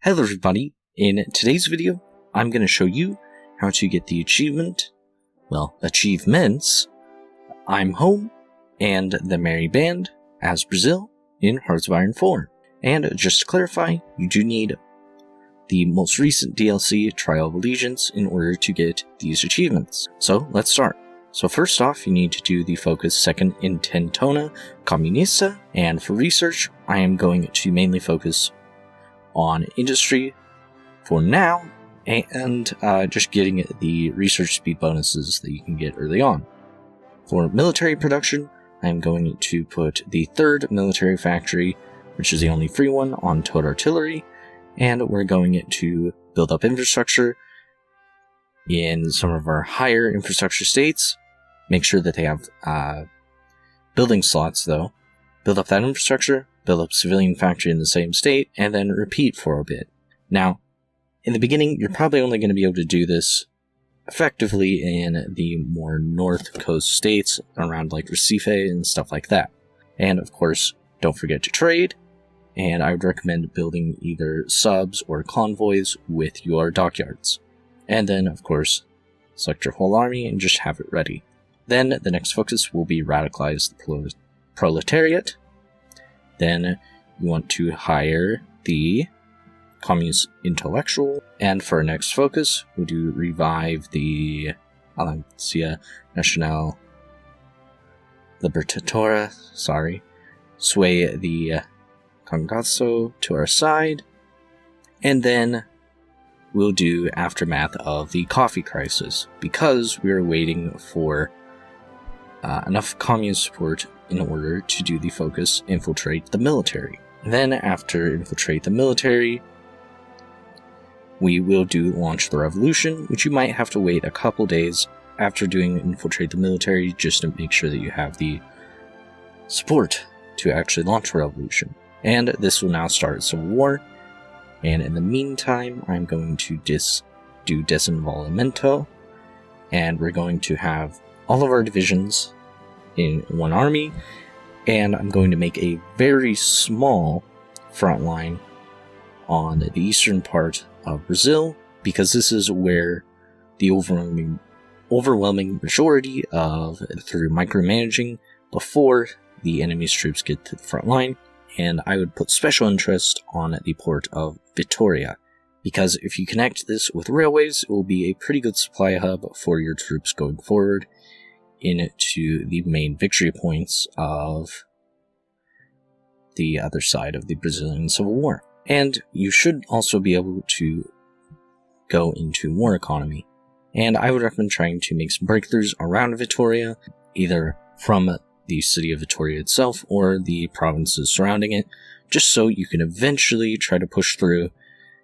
Hello everybody, in today's video I'm going to show you how to get the achievements, I'm Home and the Merry Band as Brazil in Hearts of Iron 4. And just to clarify, you do need the most recent DLC, Trial of Allegiance, in order to get these achievements. So let's start. So first off, you need to do the focus second Intentona Comunista, and for research, I am going to mainly focus on industry for now, and just getting the research speed bonuses that you can get early on. For military production, I'm going to put the third military factory, which is the only free one, on towed artillery, and we're going to build up infrastructure in some of our higher infrastructure states. Make sure that they have building slots though. Build up that infrastructure, build up civilian factory in the same state, and then repeat for a bit. Now, in the beginning, you're probably only going to be able to do this effectively in the more north coast states around like Recife and stuff like that. And of course, don't forget to trade, and I would recommend building either subs or convoys with your dockyards. And then, of course, select your whole army and just have it ready. Then the next focus will be radicalize the proletariat. Then you want to hire the communist intellectual. And for our next focus, we'll do revive the Aliança Nacional Libertadora, sway the Congresso to our side. And then we'll do aftermath of the coffee crisis, because we are waiting for enough communist support in order to do the focus infiltrate the military. Then after infiltrate the military, we will do launch the revolution, which you might have to wait a couple days after doing infiltrate the military just to make sure that you have the support to actually launch the revolution. And this will now start civil war. And in the meantime, I'm going to do desenvolvimento, and we're going to have all of our divisions in one army, and I'm going to make a very small front line on the eastern part of Brazil, because this is where the overwhelming majority of, through micromanaging, before the enemy's troops get to the front line. And I would put special interest on the port of Vitória, because if you connect this with railways, it will be a pretty good supply hub for your troops going forward into the main victory points of the other side of the Brazilian Civil War. And you should also be able to go into war economy. And I would recommend trying to make some breakthroughs around Vitória, either from the city of Vitória itself or the provinces surrounding it, just so you can eventually try to push through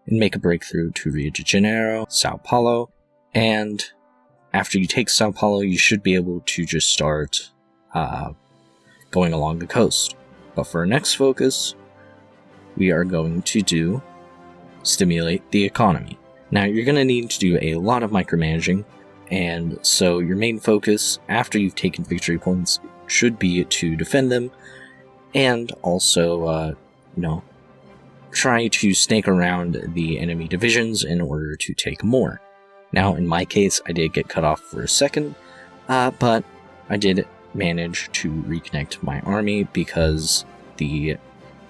and make a breakthrough to Rio de Janeiro, Sao Paulo, and after you take Sao Paulo, you should be able to just start going along the coast. But for our next focus, we are going to stimulate the economy. Now, you're going to need to do a lot of micromanaging, and so your main focus after you've taken victory points should be to defend them, and also, try to snake around the enemy divisions in order to take more. Now, in my case, I did get cut off for a second, but I did manage to reconnect my army because the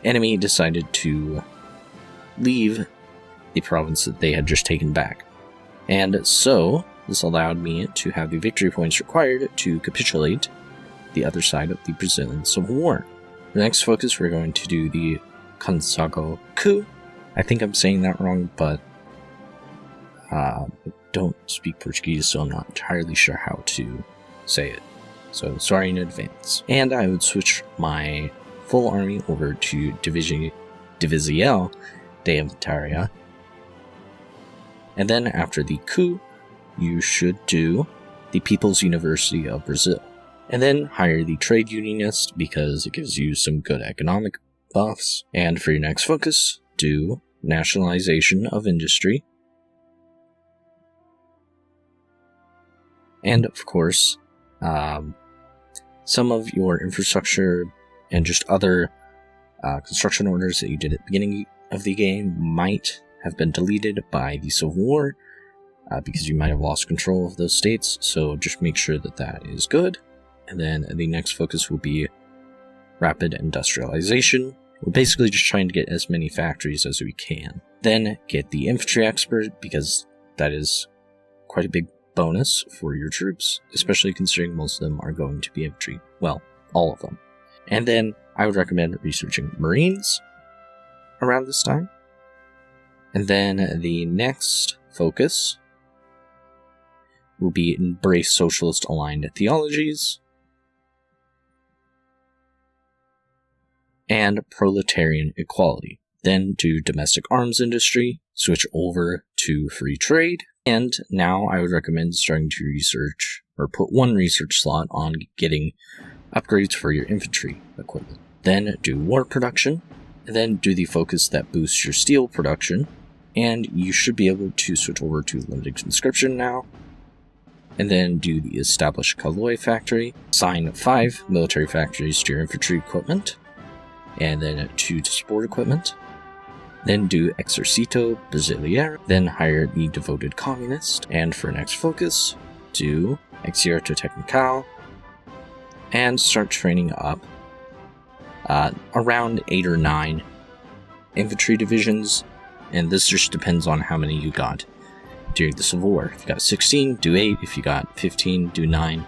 enemy decided to leave the province that they had just taken back. And so, this allowed me to have the victory points required to capitulate the other side of the Brazilian Civil War. The next focus, we're going to do the Consago coup. I think I'm saying that wrong, but I don't speak Portuguese, so I'm not entirely sure how to say it. So sorry in advance. And I would switch my full army over to Divisião de Infantaria. And then after the coup, you should do the People's University of Brazil. And then hire the trade unionist, because it gives you some good economic buffs. And for your next focus, do nationalization of industry. And of course, some of your infrastructure and just other construction orders that you did at the beginning of the game might have been deleted by the Civil War, because you might have lost control of those states, so just make sure that that is good. And then the next focus will be rapid industrialization. We're basically just trying to get as many factories as we can. Then get the infantry expert, because that is quite a big bonus for your troops, especially considering most of them are going to be infantry. Well, all of them. And then I would recommend researching Marines around this time. And then the next focus will be embrace socialist aligned theologies and proletarian equality. Then do domestic arms industry, switch over to free trade, and now I would recommend starting to research or put one research slot on getting upgrades for your infantry equipment. Then do war production, and then do the focus that boosts your steel production, and you should be able to switch over to limited conscription now. And then do the establish Caloi factory, assign 5 military factories to your infantry equipment, and then 2 to support equipment. Then do Exercito Brasileiro, then hire the devoted communist, and for next focus, do Exército Technical, and start training up around 8 or 9 infantry divisions, and this just depends on how many you got during the Civil War. If you got 16, do 8. If you got 15, do 9.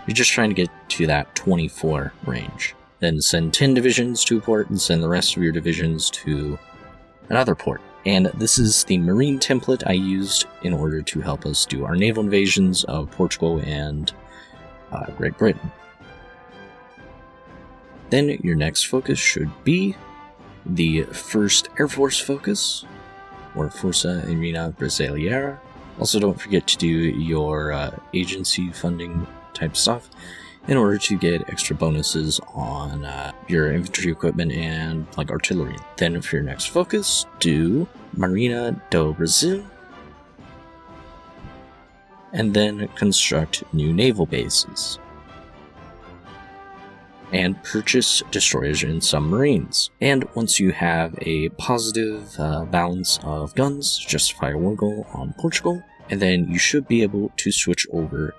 You're just trying to get to that 24 range. Then send 10 divisions to a port and send the rest of your divisions to another port. And this is the Marine template I used in order to help us do our naval invasions of Portugal and Great Britain. Then your next focus should be the 1st Air Force focus, or Força Aérea Brasileira. Also, don't forget to do your agency funding type stuff in order to get extra bonuses on your infantry equipment and like artillery. Then for your next focus, do Marina do Brasil, and then construct new naval bases. And purchase destroyers and submarines. And once you have a positive balance of guns, justify a war goal on Portugal, and then you should be able to switch over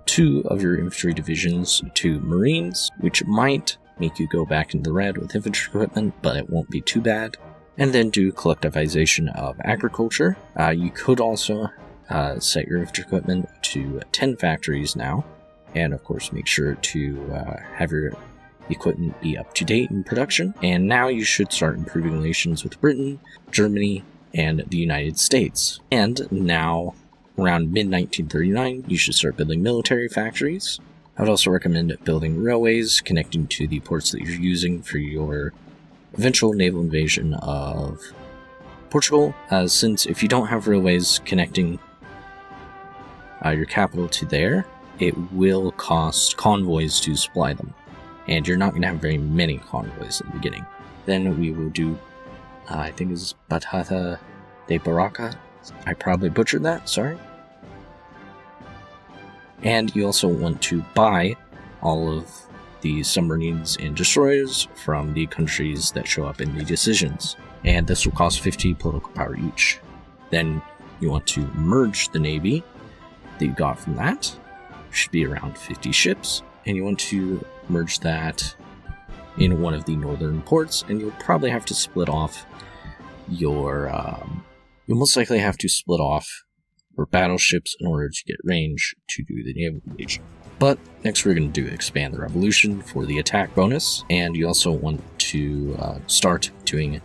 2 of your infantry divisions to Marines, which might make you go back into the red with infantry equipment, but it won't be too bad. And then do collectivization of agriculture. You could also set your infantry equipment to 10 factories now, and of course make sure to have your equipment be up to date in production. And now you should start improving relations with Britain, Germany, and the United States. And now, around mid-1939, you should start building military factories. I would also recommend building railways connecting to the ports that you're using for your eventual naval invasion of Portugal, since if you don't have railways connecting your capital to there, it will cost convoys to supply them, and you're not going to have very many convoys in the beginning. Then we will do, I think it's Batata de Barraca. I probably butchered that, sorry. And you also want to buy all of the submarines and destroyers from the countries that show up in the decisions, and this will cost 50 political power each. Then you want to merge the navy that you got from that, should be around 50 ships, and you want to merge that in one of the northern ports, and you'll probably have to split off your you'll most likely have to split off your battleships in order to get range to do the naval invasion. But next we're going to do expand the revolution for the attack bonus, and you also want to start doing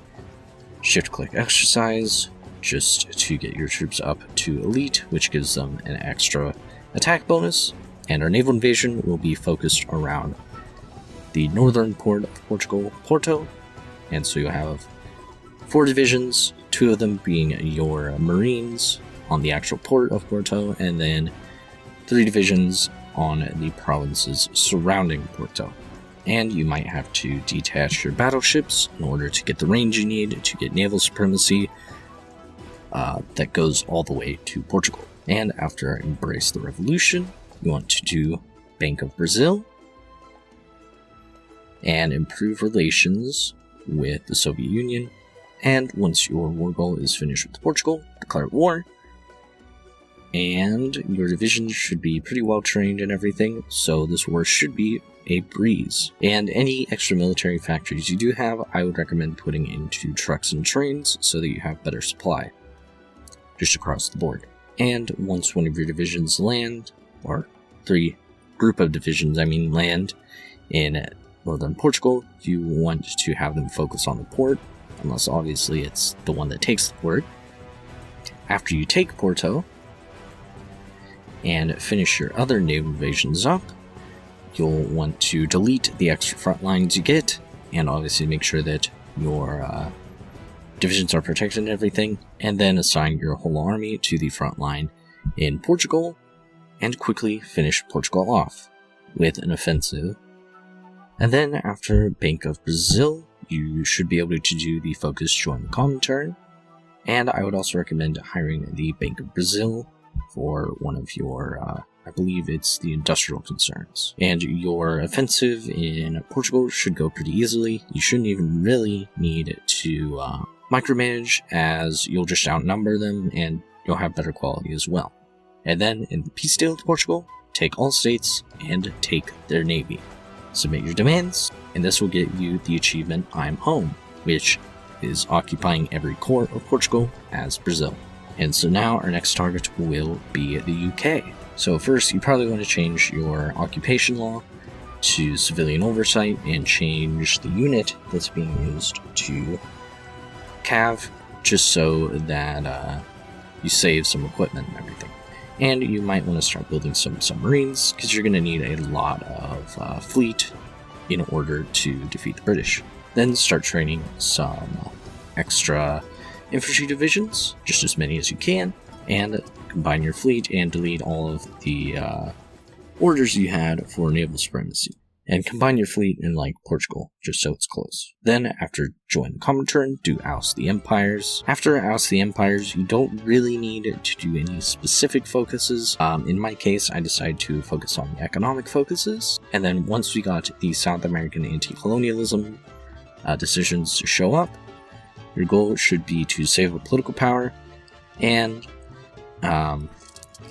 shift click exercise just to get your troops up to elite, which gives them an extra attack bonus. And our naval invasion will be focused around the northern port of Portugal, Porto, and so you'll have 4 divisions, 2 of them being your Marines on the actual port of Porto, and then 3 divisions on the provinces surrounding Porto. And you might have to detach your battleships in order to get the range you need to get naval supremacy that goes all the way to Portugal. And after Embrace the Revolution, you want to do Bank of Brazil and improve relations with the Soviet Union And once your war goal is finished with Portugal, declare war. And your divisions should be pretty well trained and everything, so this war should be a breeze. And any extra military factories you do have, I would recommend putting into trucks and trains so that you have better supply, just across the board. And once one of your divisions land, or group of divisions land in northern Portugal, you want to have them focus on the port, unless obviously it's the one that takes the port. After you take Porto, and finish your other naval invasions up, you'll want to delete the extra front lines you get, and obviously make sure that your divisions are protected and everything, and then assign your whole army to the front line in Portugal, and quickly finish Portugal off with an offensive. And then after Bank of Brazil, you should be able to do the focus join the common turn, and I would also recommend hiring the Bank of Brazil for one of your, I believe it's the industrial concerns. And your offensive in Portugal should go pretty easily. You shouldn't even really need to micromanage, as you'll just outnumber them and you'll have better quality as well. And then in the peace deal with Portugal, take all states and take their navy. Submit your demands, and this will get you the achievement I'm Home, which is occupying every core of Portugal as Brazil. And so now our next target will be the UK. So first, you probably want to change your occupation law to civilian oversight and change the unit that's being used to cav, just so that you save some equipment and everything. And you might want to start building some submarines, because you're going to need a lot of fleet in order to defeat the British. Then start training some extra infantry divisions, just as many as you can, and combine your fleet and delete all of the orders you had for naval supremacy. And combine your fleet in Portugal, just so it's close. Then after join the common turn, do oust the empires. After oust the empires, you don't really need to do any specific focuses. In my case, I decided to focus on the economic focuses. And then once we got the South American anti-colonialism decisions to show up, your goal should be to save a political power and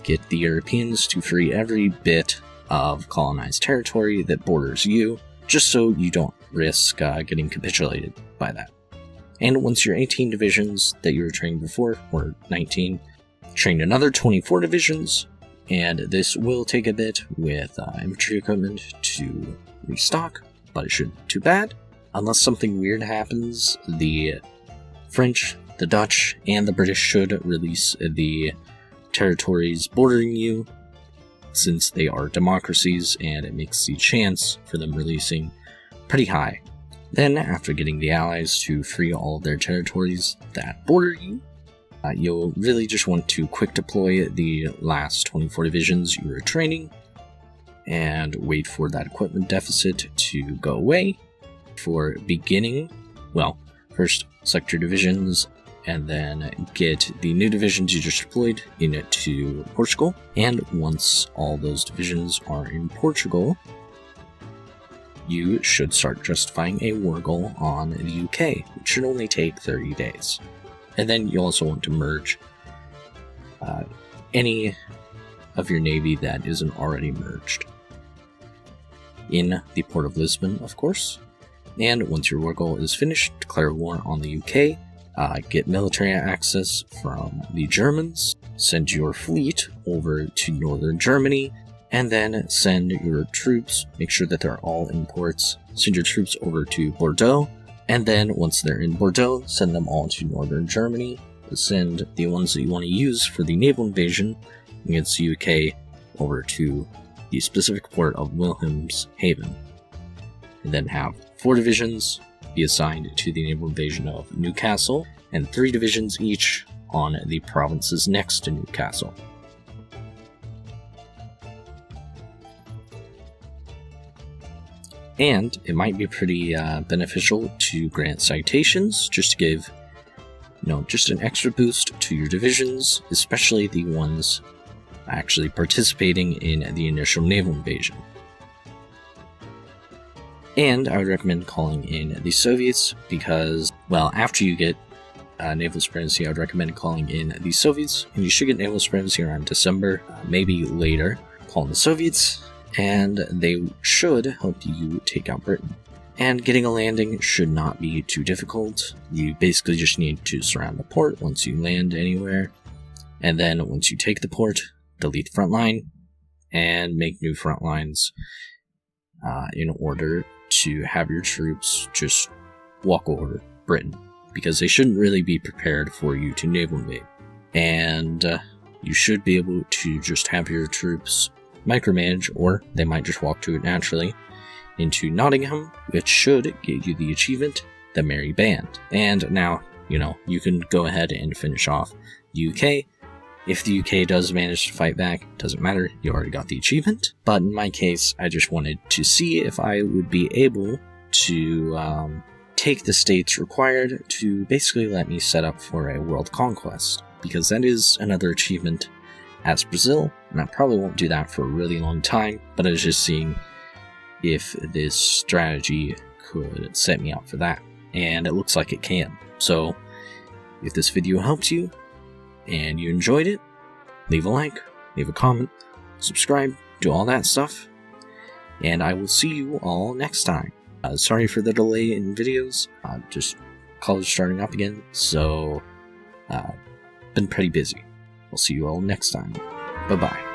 get the Europeans to free every bit of colonized territory that borders you, just so you don't risk getting capitulated by that. And once your 18 divisions that you were training before, or 19, train another 24 divisions, and this will take a bit with infantry equipment to restock, but it shouldn't be too bad. Unless something weird happens, the French, the Dutch, and the British should release the territories bordering you, since they are democracies, and it makes the chance for them releasing pretty high. Then, after getting the allies to free all of their territories that border you, you'll really just want to quick deploy the last 24 divisions you were training, and wait for that equipment deficit to go away. For beginning, first select your divisions, and then get the new divisions you just deployed into Portugal. And once all those divisions are in Portugal, you should start justifying a war goal on the UK, which should only take 30 days. And then you also want to merge any of your navy that isn't already merged in the port of Lisbon, of course. And once your war goal is finished, declare war on the UK. Get military access from the Germans, send your fleet over to northern Germany, and then send your troops, make sure that they're all in ports, send your troops over to Bordeaux, and then once they're in Bordeaux, send them all to northern Germany, send the ones that you want to use for the naval invasion against the UK over to the specific port of Wilhelmshaven, and then have 4 divisions be assigned to the naval invasion of Newcastle, and 3 divisions each on the provinces next to Newcastle. And it might be pretty beneficial to grant citations, just to give, just an extra boost to your divisions, especially the ones actually participating in the initial naval invasion. And I would recommend calling in the Soviets because, after you get naval supremacy, I would recommend calling in the Soviets, and you should get naval supremacy around December, maybe later. Call in the Soviets, and they should help you take out Britain. And getting a landing should not be too difficult. You basically just need to surround the port once you land anywhere, and then once you take the port, delete the front line, and make new front lines in order to have your troops just walk over Britain, because they shouldn't really be prepared for you to naval invade. And you should be able to just have your troops micromanage, or they might just walk to it naturally, into Nottingham, which should get you the achievement, the Merry Band. And now, you can go ahead and finish off UK. If the UK does manage to fight back, doesn't matter, you already got the achievement. But in my case, I just wanted to see if I would be able to take the states required to basically let me set up for a world conquest, because that is another achievement as Brazil, and I probably won't do that for a really long time, but I was just seeing if this strategy could set me up for that, and it looks like it can. So if this video helped you and you enjoyed it, leave a like, leave a comment, subscribe, do all that stuff, and I will see you all next time. Sorry for the delay in videos, just college starting up again, so been pretty busy. I'll see you all next time. Bye-bye.